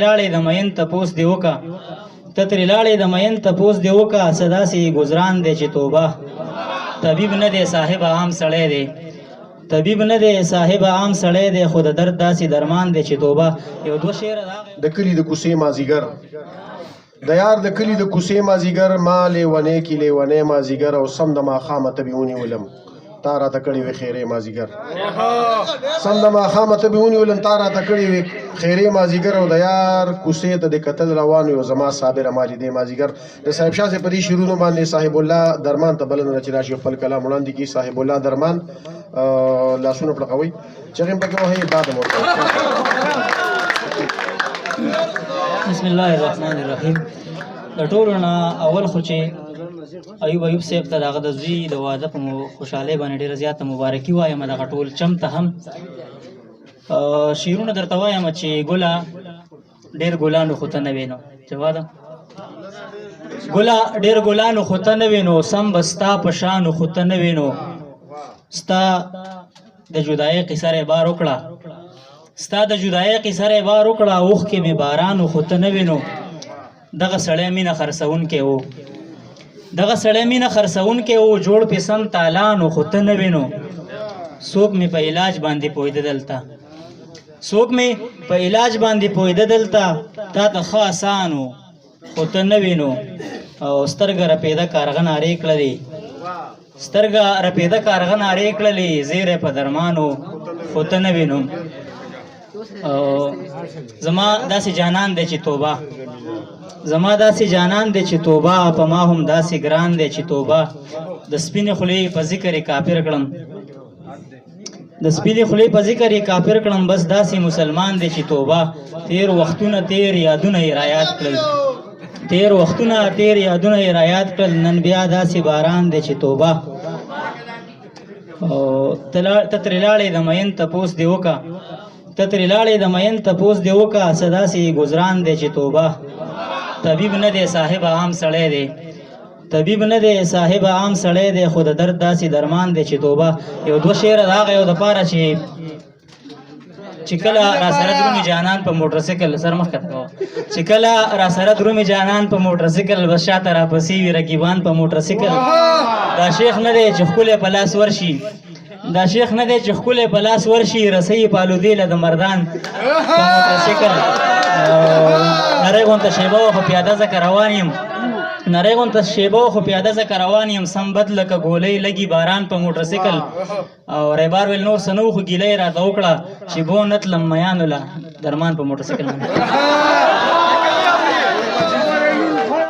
لاړې د مین تپوس دی وکا ته ترې لاړې د مین تپوس دی وکا څه داسې ګزران دی چې توبه طبیب نه دی صاحب عام سړی دی طبیب نه دی صاحب عام سړی دی خو د درد داسې درمان دی چې توبه یو دوه شعره د کلي د کوڅې مازیګر د یار د کلي د کوڅې مازیګر ما لیونی کې لیونی مازیګر او سم د ماښامه تبې ونیولم تا راته کړې وې خیرې مازیګر سم د ماښامه تبې ونیولم تا راته کړې وې خیرې مازیګر او د یار کوڅې ته د کتل روان یو زما صابره ما لیدې مازیګر د صاحب شاه صاحب په دې شعرونو باندې صاحب الله درمان ته بلنه چې راشي خپل کلام وړاندې کړي صاحب الله درمان لاسونه پړقوي چغې پکې وهي بعد موته بسم الله الرحمن الرحیم د ټولو نه اول خو چې ایوب صاحب ته د هغه د زوی د واده په خوشحالۍ باندې ډېره زیاته مبارکي وایم دغه ټول چم ته هم شعرونه درته وایم چې ګله ډېر ګلانو خو ته نه وینو جواد ګله ډېر ګلانو خو ته نه وینو سم به ستا په شانو خو ته نه وینو ستا د جدایۍ قصه رې بار وکړه ستا د جدایۍ قصه رې بار وکړه اوښکې مې بارانو خو ته نه وینو دغه سړی مینه خرڅوونکی و دغه سړی مینه خرڅوونکی و جوړ پې سم تالانو خو ته نه وینو څوک مې په علاج باندې پوهېده دلته څوک مې په علاج باندې پوهېده دلته تا ته ښه اسانو خو ته نه وینو او سترګه رپېده کارغه نارې کړلې سترګه رپېده کارغه نارې کړلې زیری په درمانو خو ته نه وینو زما داسې جانان دی چې توبه زما داسې جانان دی چې توبه په ما هم داسې ګران دی چې توبه د سپینې خولې په ذکر یې کافر کړم د سپینې خولې په ذکر یې کافر کړم بس داسې مسلمان دی چې توبه تیر وختونه تیر یادونه یې رایاد کړل تیر وختونه تیر یادونه یې رایاد کړل نن بیا داسې باران دی چې توبه ته ترې لاړې د مین تپوس دی وکا ته ترې لاړې د مین تپوس دی وکا څه داسې ګزران دی چې توبه طبیب نه دی صاحب عام سړی دی طبیب نه دی صاحب عام سړی دی خو د درد داسې درمان دی چې توبه یو دوه شعره د هغه یو دپاره چې کله را سره درومي جانان په موټرسایکل سر مخ کته کوه چې کله را سره درومي جانان په موټرسایکل بس شاته راپسې وي رقیبان په موټرسایکل دا شیخ نه دی چې ښکلی په لاس ورشي دا شیخ نه دی چې ښکلی په لاس ورشي رسۍ په الودې له د مردان په موټرسایکل نری غونته شیبه خو پیاده ځکه روان یم نری غونته شیبه خو پیاده ځکه روان یم سم بد لکه ګولۍ لګي باران په موټرسایکل او ریبار ویل نور څه نه و خو ګیله یې راته وکړه چې بو نه تلم میانو له درمان په موټرسایکل باندې